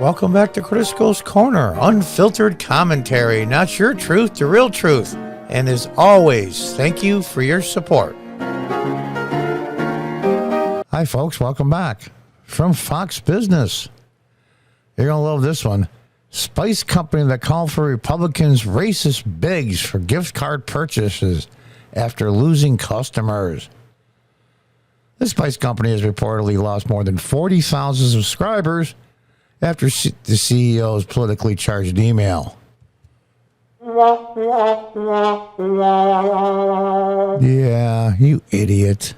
Welcome back to Crisco's Corner, unfiltered commentary, not your truth, the real truth. And as always, thank you for your support. Hi, folks. Welcome back from Fox Business. You're going to love this one. Spice company that called for Republicans' racist bigs for gift card purchases after losing customers. The Spice company has reportedly lost more than 40,000 subscribers after the CEO's politically charged email. Yeah, you idiot.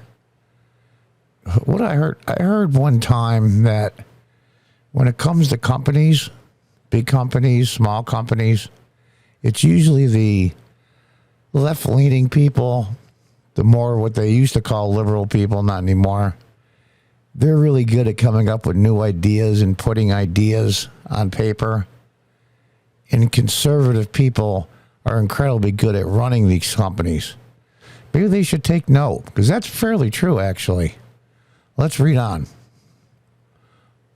What I heard one time that when it comes to companies, big companies, small companies, it's usually the left-leaning people, the more what they used to call liberal people, not anymore. They're really good at coming up with new ideas and putting ideas on paper. And conservative people are incredibly good at running these companies. Maybe they should take note, because that's fairly true, actually. Let's read on.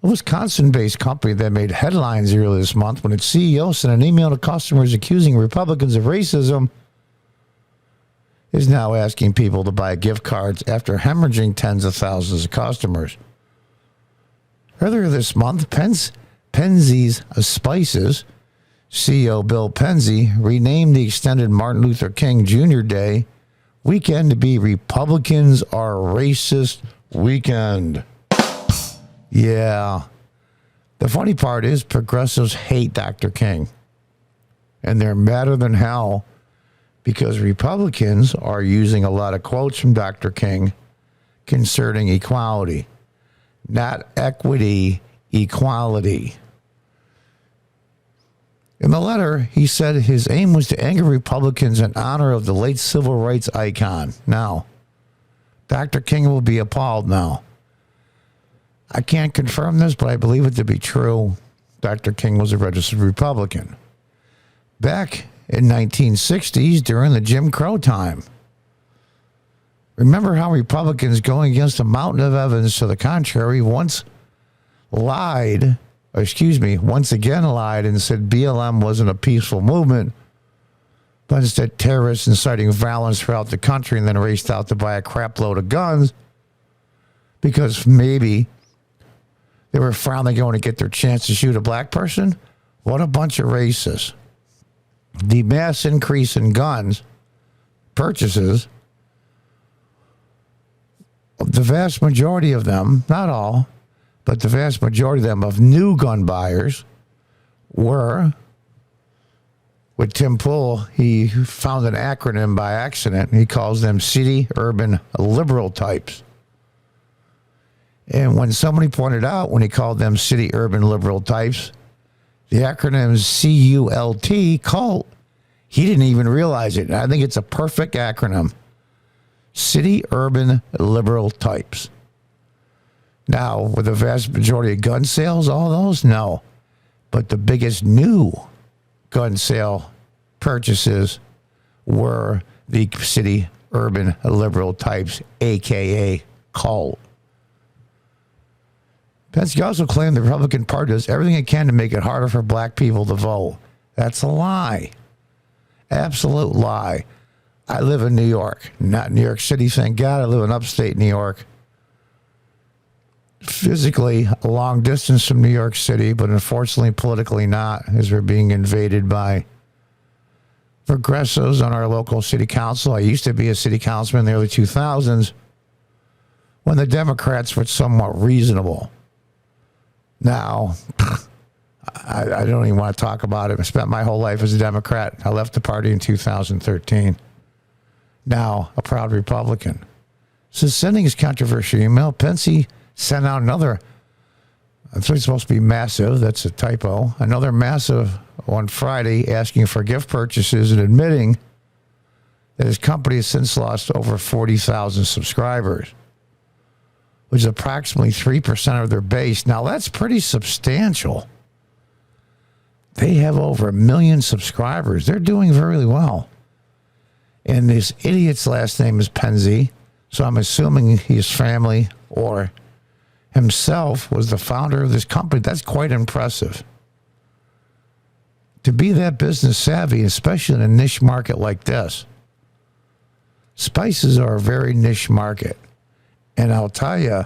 A Wisconsin-based company that made headlines earlier this month when its CEO sent an email to customers accusing Republicans of racism is now asking people to buy gift cards after hemorrhaging tens of thousands of customers. Earlier this month, Penzeys Spices CEO Bill Penzy renamed the extended Martin Luther King Jr. Day weekend to be Republicans Are Racist Weekend. Yeah. The funny part is progressives hate Dr. King. And they're madder than hell because Republicans are using a lot of quotes from Dr. King concerning equality. Not equity, equality. In the letter, he said his aim was to anger Republicans in honor of the late civil rights icon. Now, Dr. King will be appalled now. I can't confirm this, but I believe it to be true. Dr. King was a registered Republican. Back in 1960s, during the Jim Crow time. Remember how Republicans going against a mountain of evidence to the contrary once again lied and said BLM wasn't a peaceful movement, but instead terrorists inciting violence throughout the country and then raced out to buy a crap load of guns because maybe they were finally going to get their chance to shoot a black person? What a bunch of racists. The mass increase in guns purchases, the vast majority of them, not all, but the vast majority of them of new gun buyers were, with Tim Pool, he found an acronym by accident. He calls them city urban liberal types. And when somebody pointed out, when he called them city urban liberal types, the acronym is CULT, cult, he didn't even realize it. I think it's a perfect acronym. City urban liberal types. Now, with the vast majority of gun sales, all those? No. But the biggest new gun sale purchases were the city urban liberal types, a.k.a. cult. Penske also claimed the Republican Party does everything it can to make it harder for black people to vote. That's a lie. Absolute lie. I live in New York, not New York City, thank God. I live in upstate New York. Physically, a long distance from New York City, but unfortunately, politically not, as we're being invaded by progressives on our local city council. I used to be a city councilman in the early 2000s when the Democrats were somewhat reasonable. Now, I don't even want to talk about it. I spent my whole life as a Democrat. I left the party in 2013. Now, a proud Republican. Since sending his controversial email, Pence sent out another, I think it's supposed to be massive, that's a typo, another massive on Friday asking for gift purchases and admitting that his company has since lost over 40,000 subscribers, which is approximately 3% of their base. Now, that's pretty substantial. They have over 1 million subscribers. They're doing very well. And this idiot's last name is Penzy, so I'm assuming his family or himself was the founder of this company. That's quite impressive. To be that business savvy, especially in a niche market like this. Spices are a very niche market. And I'll tell you,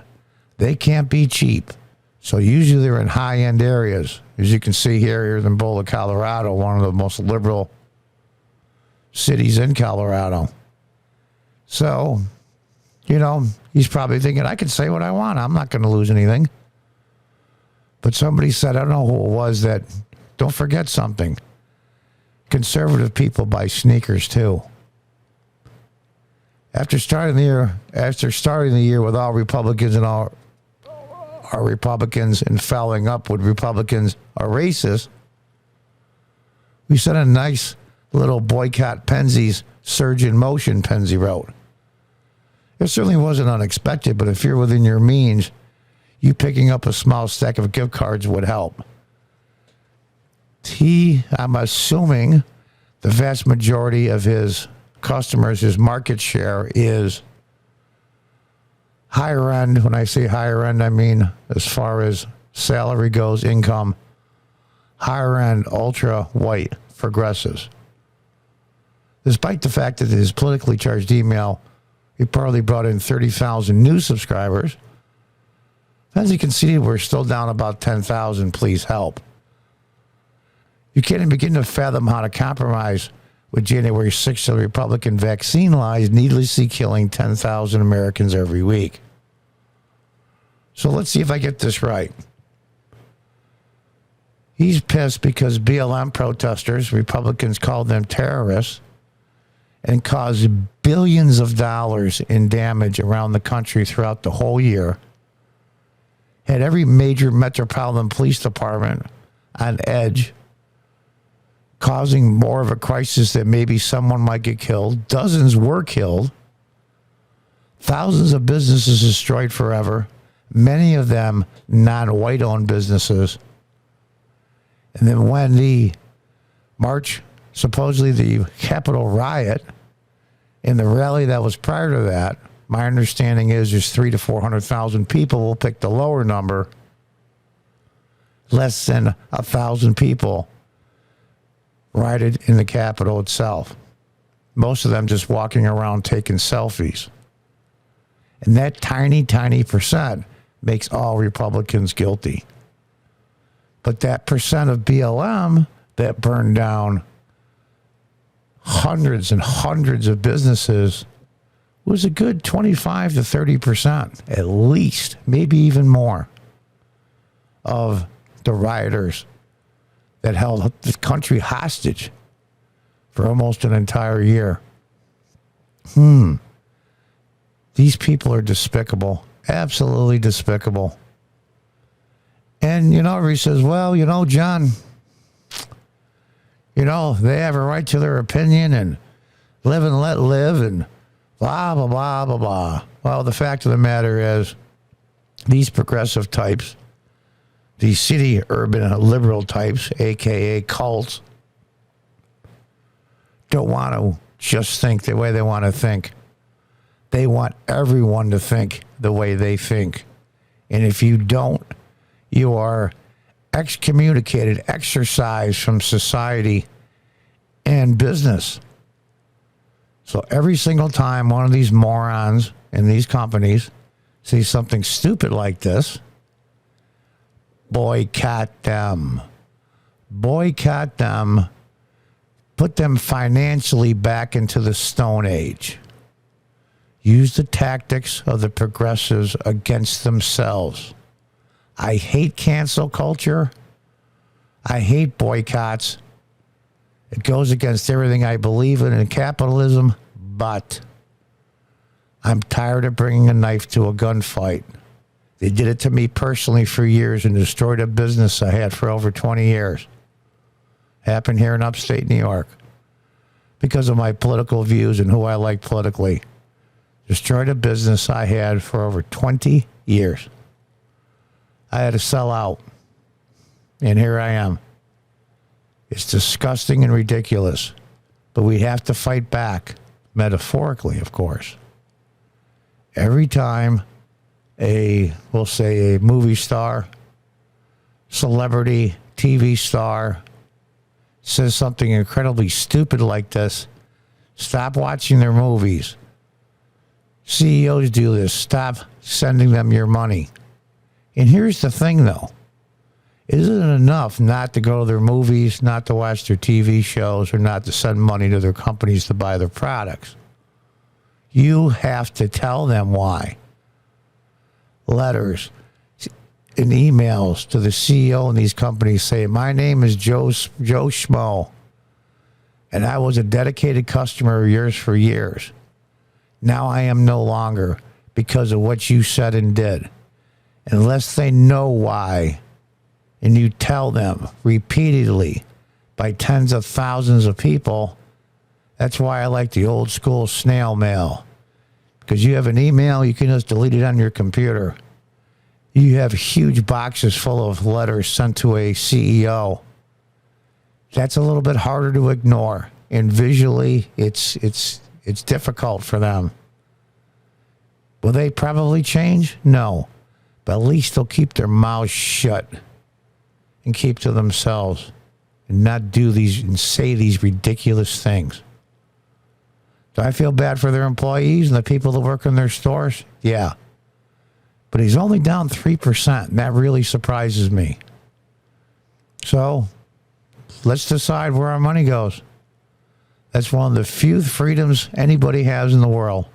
they can't be cheap. So usually they're in high-end areas. As you can see here in Boulder, Colorado, one of the most liberal cities in Colorado. So, he's probably thinking, I can say what I want. I'm not going to lose anything. But somebody said, I don't know who it was, that don't forget something. Conservative people buy sneakers too. After starting the year with all Republicans and all are Republicans and following up with Republicans are racist, we sent a nice little boycott Penzies surge in motion, Penzi wrote. It certainly wasn't unexpected, but if you're within your means, you picking up a small stack of gift cards would help. I'm assuming the vast majority of his customers, his market share is higher end. When I say higher end, I mean as far as salary goes, income, higher end, ultra white progressives. Despite the fact that his politically charged email, he probably brought in 30,000 new subscribers. As you can see, we're still down about 10,000. Please help. You can't even begin to fathom how to compromise with January 6th of the Republican vaccine lies, needlessly killing 10,000 Americans every week. So let's see if I get this right. He's pissed because BLM protesters, Republicans called them terrorists, and caused billions of dollars in damage around the country throughout the whole year. Had every major metropolitan police department on edge, causing more of a crisis that maybe someone might get killed. Dozens were killed. Thousands of businesses destroyed forever. Many of them non-white owned businesses. And then when the march, supposedly the Capitol riot, and the rally that was prior to that, my understanding is there's 300,000 to 400,000 people. We'll pick the lower number. Less than 1,000 people rioted in the Capitol itself. Most of them just walking around taking selfies. And that tiny, tiny percent makes all Republicans guilty. But that percent of BLM that burned down hundreds and hundreds of businesses was a good 25 to 30%, at least, maybe even more, of the rioters that held the country hostage for almost an entire year. These people are despicable, absolutely despicable. And, he says, well, John, they have a right to their opinion and live and let live and blah, blah, blah, blah, blah. Well, the fact of the matter is these progressive types, these city urban liberal types, a.k.a. cults, don't want to just think the way they want to think. They want everyone to think the way they think. And if you don't, you are excommunicated, exorcised from society and business. So every single time one of these morons in these companies sees something stupid like this, boycott them. Boycott them. Put them financially back into the Stone Age. Use the tactics of the progressives against themselves. I hate cancel culture. I hate boycotts. It goes against everything I believe in capitalism, but I'm tired of bringing a knife to a gunfight. They did it to me personally for years and destroyed a business I had for over 20 years. Happened here in upstate New York because of my political views and who I like politically. Destroyed a business I had for over 20 years. I had to sell out. And here I am. It's disgusting and ridiculous. But we have to fight back, metaphorically, of course. Every time we'll say a movie star, celebrity, TV star, says something incredibly stupid like this, stop watching their movies. CEOs do this. Stop sending them your money. And here's the thing, though. Isn't it enough not to go to their movies, not to watch their TV shows, or not to send money to their companies to buy their products? You have to tell them why. Letters and emails to the CEO in these companies say, my name is Joe Schmo, and I was a dedicated customer of yours for years. Now I am no longer because of what you said and did. Unless they know why, and you tell them repeatedly by tens of thousands of people, that's why I like the old school snail mail. Because you have an email, you can just delete it on your computer. You have huge boxes full of letters sent to a CEO. That's a little bit harder to ignore. And visually, it's difficult for them. Will they probably change? No. But at least they'll keep their mouths shut and keep to themselves and not do these and say these ridiculous things. Do I feel bad for their employees and the people that work in their stores? Yeah. But he's only down 3%, and that really surprises me. So let's decide where our money goes. That's one of the few freedoms anybody has in the world.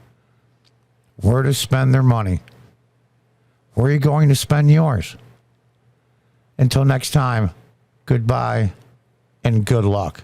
Where to spend their money. Where are you going to spend yours? Until next time, goodbye and good luck.